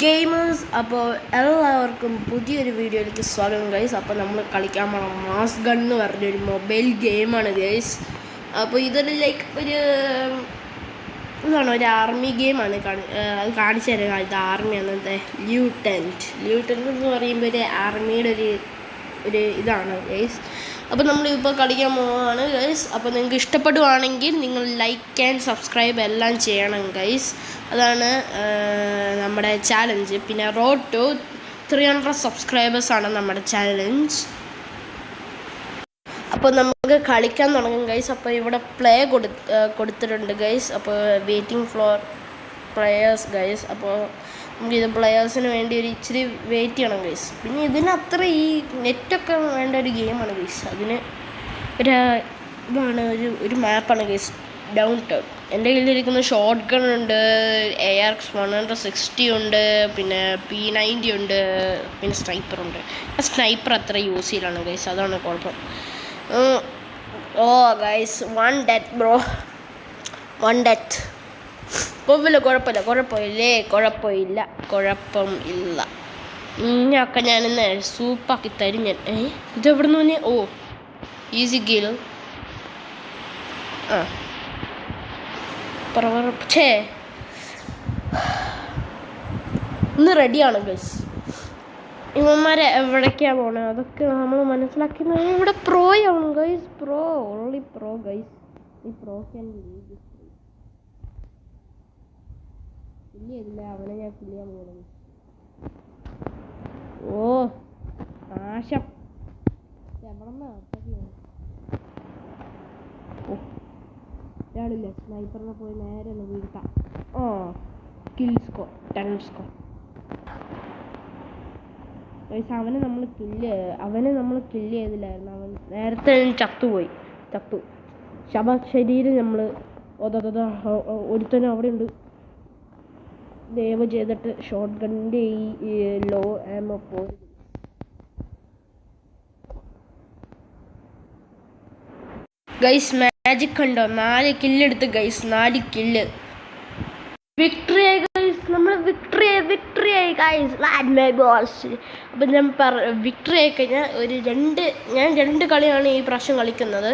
Gamers, അപ്പോൾ എല്ലാവർക്കും പുതിയൊരു വീഡിയോയിലേക്ക് സ്വാഗതം ഗൈസ്. അപ്പോൾ നമ്മൾ കളിക്കാൻ പോണ മാസ് ഗൺ എന്ന് പറഞ്ഞൊരു മൊബൈൽ ഗെയിമാണ് ഗൈസ്. അപ്പോൾ ഇതൊരു ഒരു ഇതാണ്, ഒരു ആർമി ഗെയിമാണ്. അത് കാണിച്ചു തരാം. ഇത് ആർമിയാണ്. ല്യൂട്ടൻറ്റ് എന്ന് പറയുമ്പോൾ ഒരു ആർമിയുടെ ഒരു ഇതാണ് ഗൈസ്. അപ്പോൾ നമ്മളിപ്പോൾ കളിക്കാൻ പോവുകയാണ് ഗൈസ്. അപ്പോൾ നിങ്ങൾക്ക് ഇഷ്ടപ്പെടുവാണെങ്കിൽ നിങ്ങൾ ലൈക്ക് ആൻഡ് സബ്സ്ക്രൈബ് എല്ലാം ചെയ്യണം ഗൈസ്. അതാണ് നമ്മുടെ ചാലഞ്ച്. പിന്നെ റോഡ് ടു 300 സബ്സ്ക്രൈബേഴ്സാണ് നമ്മുടെ ചാലഞ്ച്. അപ്പോൾ നമുക്ക് കളിക്കാൻ തുടങ്ങും ഗൈസ്. അപ്പോൾ ഇവിടെ പ്ലേ കൊടുത്തിട്ടുണ്ട് ഗൈസ്. അപ്പോൾ വെയിറ്റിംഗ് ഫോർ പ്ലെയേഴ്സ് ഗൈസ്. അപ്പോൾ നമുക്കിത് പ്ലെയേഴ്സിന് വേണ്ടി ഒരു ഇച്ചിരി വെയിറ്റ് ചെയ്യണം ഗൈസ്. പിന്നെ ഇതിനത്ര ഈ നെറ്റൊക്കെ വേണ്ട ഒരു ഗെയിമാണ് ഗൈസ്. അതിന് ഇതാണ് ഒരു മാപ്പാണ് ഗൈസ്, ഡൗൺ ടൗൺ. എൻ്റെ കയ്യിലിരിക്കുന്ന ഷോട്ട് ഗൺ ഉണ്ട്, AR 160 ഉണ്ട്, പിന്നെ P90 ഉണ്ട്, പിന്നെ സ്നൈപ്പറുണ്ട്. ആ സ്നൈപ്പർ അത്ര യൂസ് ചെയ്യലാണ് ഗൈസ്, അതാണ് കുഴപ്പം. ഓ ഗൈസ്, 1 ഡെത്ത് ബ്രോ, 1 ഡെത്ത്. കുഴപ്പമില്ല. ഇനിയൊക്കെ ഞാനിന്ന് സൂപ്പാക്കി തരും ഞാൻ. ഇതെവിടെ നിന്ന് തന്നെ? ഓ, ഈസി ഗെയിൽ. ആ ഛേ, ഇന്ന് റെഡിയാണ് ഗൈസ്. ഇവന്മാരെ എവിടേക്കാണ് പോണത് അതൊക്കെ നമ്മൾ മനസ്സിലാക്കി. ഇവിടെ പ്രോയാണ് ഗൈസ്, ഓൺലി പ്രോ ഗൈസ്. ഈ പ്രോ ക്യാൻ ലീഡ്. ഇല്ല, അവനെ ഞാൻ ചെയ്യാൻ പോകുന്നത്. ഓ നാശം, ഒരാളില്ല. സ്നൈപ്പറിനെ പോയി നേരെ ഒന്ന് വീഴ്ത്താം. ഓ, കിൽ സ്കോർ 10 സ്കോർ. അവനെ നമ്മൾ കില്ല് ചെയ്തില്ലായിരുന്നു. അവൻ നേരത്തെ ചത്തുപോയി. ശരീരം നമ്മൾ ഒരുത്തനും അവിടെ ഉണ്ട്. ദയവ് ചെയ്തിട്ട് ഷോട്ട് ഗണ്ണിൻ്റെ ഈ ലോ ആമോ പോയി ഗൈസ്. മാജിക് കണ്ടോ? 4 കില്ലെടുത്ത് ഗൈസ്, 4 കില്ല്. വിക്ടറി ആയി ഗൈസ്, നമ്മൾ വിക്ടറി ആയി ഗൈസ്. അപ്പം ഞാൻ വിക്ടറി ആയി കഴിഞ്ഞാൽ ഞാൻ 2 കളിയാണ് ഈ പ്രാവശ്യം കളിക്കുന്നത്.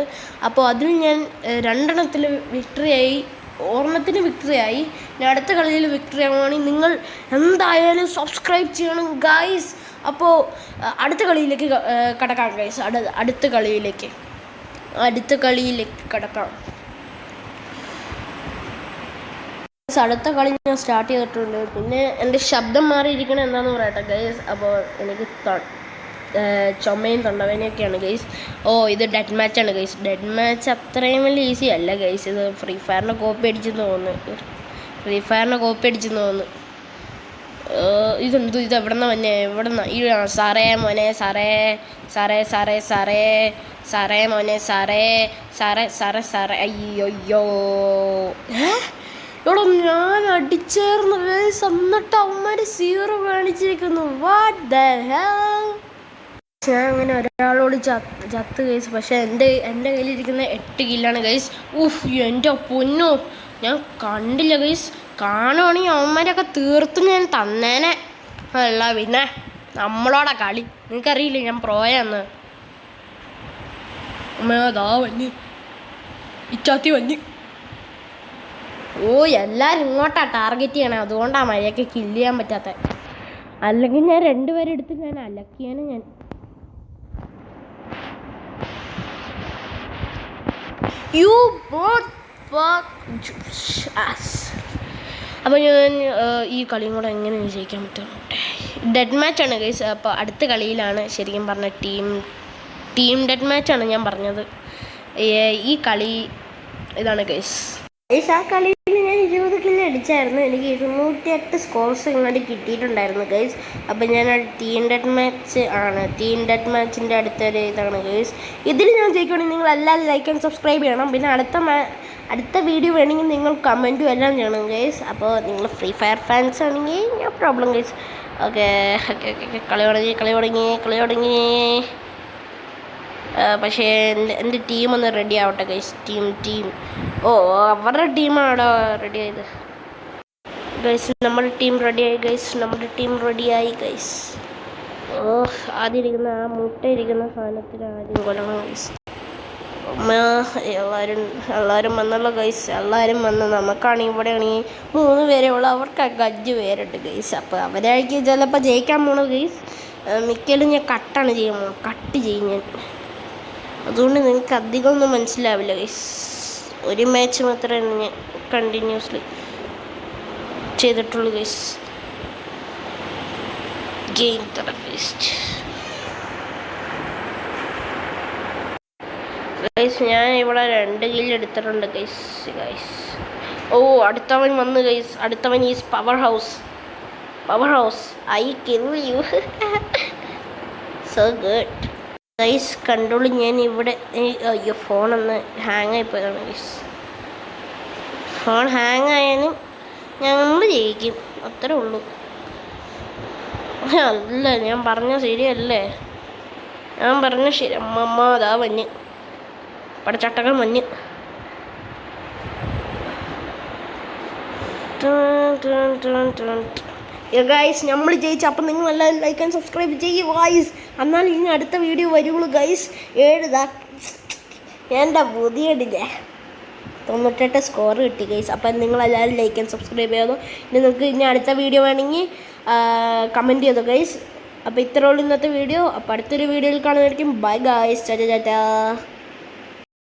അപ്പോൾ അതിൽ ഞാൻ 2 വിക്ടറി ആയി, ഒരെണ്ണത്തിന് വിക്ടറി ആയി. ഞാൻ അടുത്ത കളിയിൽ വിക്ടറി ആവുകയാണെങ്കിൽ നിങ്ങൾ എന്തായാലും സബ്സ്ക്രൈബ് ചെയ്യണം ഗൈസ്. അപ്പോൾ അടുത്ത കളിയിലേക്ക് കടക്കാം ഗൈസ്. അടുത്ത കളിയിലേക്ക് കടക്കാം. അടുത്ത കളി ഞാൻ സ്റ്റാർട്ട് ചെയ്തിട്ടുണ്ട്. പിന്നെ എൻ്റെ ശബ്ദം മാറിയിരിക്കണം എന്താണെന്ന് പറയട്ടെ ഗൈസ്. അപ്പോൾ എനിക്ക് ചുമയും തൊണ്ടവേനയൊക്കെയാണ് ഗൈസ്. ഓ, ഇത് ഡെഡ് മാച്ചാണ് ഗൈസ്. ഡെഡ് മാച്ച് അത്രയും വലിയ ഈസി അല്ല ഗൈസ്. ഇത് ഫ്രീ ഫയറിനെ കോപ്പി അടിച്ചെന്ന് തോന്നുന്നു. ഇത് എവിടെന്നാ വന്നെ? ഈ സാറേ മോനെ, അയ്യോ ഇവിടെ ഞാൻ അടിച്ചേർന്നു ഗൈസ്. എന്നിട്ട് അവന്മാര് 0 കാണിച്ചിരിക്കുന്നു. What the hell. ഞാൻ അങ്ങനെ ഒരാളോട് ചത്ത് ഗൈസ്. പക്ഷെ എൻ്റെ കയ്യിലിരിക്കുന്ന 8 കില്ലാണ് ഗൈസ്. എൻ്റെ പൊന്നോ, ഞാൻ കണ്ടില്ല ഗൈസ്. കാണുവാണെങ്കിൽ അവന്മാരൊക്കെ തീർത്തും ഞാൻ തന്നേനെ. അല്ല പിന്നെ നമ്മളോടാ കളി. നിങ്ങൾക്കറിയില്ലേ ഞാൻ പ്രോയാന്ന്. അമ്മേതാ വന്നി, ഇച്ചാത്തി വന്നി. ഓ, എല്ലാവരും ഇങ്ങോട്ടാ ടാർഗറ്റ് ചെയ്യണേ. അതുകൊണ്ടാണ് മഴയൊക്കെ കില്ല് ചെയ്യാൻ പറ്റാത്ത. അല്ലെങ്കിൽ ഞാൻ 2 പേരെ എടുത്ത് ഞാൻ അലക്കിയാണ് ഞാൻ. അപ്പോൾ ഞാൻ ഈ കളിയും കൂടെ എങ്ങനെ വിജയിക്കാൻ പറ്റും? ഡെഡ് മാച്ചാണ് ഗൈസ്. അപ്പോൾ അടുത്ത കളിയിലാണ് ശരിക്കും പറഞ്ഞ ടീം ഡെഡ് മാച്ചാണ് ഞാൻ പറഞ്ഞത്. ഈ കളി ഇതാണ് ഗൈസ്. ആ കളിയിൽ ഞാൻ 20 കില്ല് അടിച്ചായിരുന്നു. എനിക്ക് 208 സ്കോർസ് ഇങ്ങോട്ട് കിട്ടിയിട്ടുണ്ടായിരുന്നു ഗൈസ്. അപ്പം ഞാൻ ടീം ഡെഡ് മാച്ച് ആണ്. ടീം ഡെഡ് മാച്ചിൻ്റെ അടുത്തൊരു ഇതാണ് ഗൈസ്. ഇതിൽ ഞാൻ ജയിക്കുകയാണെങ്കിൽ നിങ്ങൾ എല്ലാവരും ലൈക്ക് ആൻഡ് സബ്സ്ക്രൈബ് ചെയ്യണം. പിന്നെ അടുത്ത വീഡിയോ വേണമെങ്കിൽ നിങ്ങൾ കമൻറ്റും എല്ലാം ചെയ്യണം ഗൈസ്. അപ്പോൾ നിങ്ങൾ ഫ്രീ ഫയർ ഫാൻസ് ആണെങ്കിൽ നോ പ്രോബ്ലം ഗൈസ്. ഓക്കെ, കളി തുടങ്ങി. പക്ഷേ എൻ്റെ ടീമൊന്ന് റെഡി ആവട്ടെ ഗൈസ്. ടീം ഓ, അവരുടെ ടീമാണോ റെഡി ആയത് ഗൈസ് നമ്മുടെ ടീം റെഡിയായി ഗൈസ്. ഓ ആദ്യം ഇരിക്കുന്ന ആ മുട്ട ഇരിക്കുന്ന സാധനത്തിൽ ആദ്യം കൊല്ലണം ഗൈസ്. എല്ലാവരും വന്നുള്ള ഗൈസ്. എല്ലാവരും വന്ന് നമുക്കാണെങ്കിൽ ഇവിടെ ആണെങ്കിൽ 3 പേരേ ഉള്ളൂ, അവർക്കൊക്കെ 5 പേരുണ്ട് ഗൈസ്. അപ്പോൾ അവരായിരിക്കും ചിലപ്പോൾ ജയിക്കാൻ പോണു ഗൈസ്. മിക്കലും ഞാൻ കട്ട് ചെയ്യും ഞാൻ. അതുകൊണ്ട് നിങ്ങൾക്ക് അധികം ഒന്നും മനസ്സിലാവില്ല ഗൈസ്. ഒരു മാച്ച് മാത്രമേ ഞാൻ കണ്ടിന്യൂസ്ലി ചെയ്തിട്ടുള്ളൂ ഗൈസ്. Game therapist guys. ഞാൻ ഇവിടെ 2 കില്ല് എടുത്തിട്ടുണ്ട് ഗൈസ്. ഓ അടുത്തവൻ വന്നു ഗൈസ്. അടുത്തവൻ is powerhouse. I kill you. So good guys. Control ഞാൻ ഇവിടെ. അയ്യോ ഫോണൊന്ന് ഹാങ് ആയിപ്പോയതാണ് ഗൈസ്. ഫോൺ ഹാങ് ആയാലും ഞങ്ങൾ ജയിക്കും, അത്രേ ഉള്ളൂ. അല്ല ഞാൻ പറഞ്ഞ ശരിയല്ലേ? ശരി. അമ്മ അതാ വന്യ പടച്ചട്ടകൾ മഞ്ഞ്. ഗൈസ് നമ്മൾ ജയിച്ചു. അപ്പം നിങ്ങൾ എല്ലാവരും ലൈക്ക് ആൻഡ് സബ്സ്ക്രൈബ് ചെയ്യും ഗൈസ്. എന്നാൽ ഇനി അടുത്ത വീഡിയോ വരുള്ളൂ ഗൈസ്. 7 എൻ്റെ പുതിയടില്ലേ 98 സ്കോർ കിട്ടി ഗൈസ്. അപ്പം നിങ്ങളെല്ലാവരും ലൈക്ക് ആൻഡ് സബ്സ്ക്രൈബ് ചെയ്തോ. ഇനി നിങ്ങൾക്ക് ഇനി അടുത്ത വീഡിയോ വേണമെങ്കിൽ കമൻറ്റ് ചെയ്തോ ഗൈസ്. അപ്പോൾ ഇത്രേ ഉള്ളൂ ഇന്നത്തെ വീഡിയോ. അപ്പോൾ അടുത്തൊരു വീഡിയോയിൽ കാണുന്നതായിരിക്കും. Bye guys. ടാറ്റാ.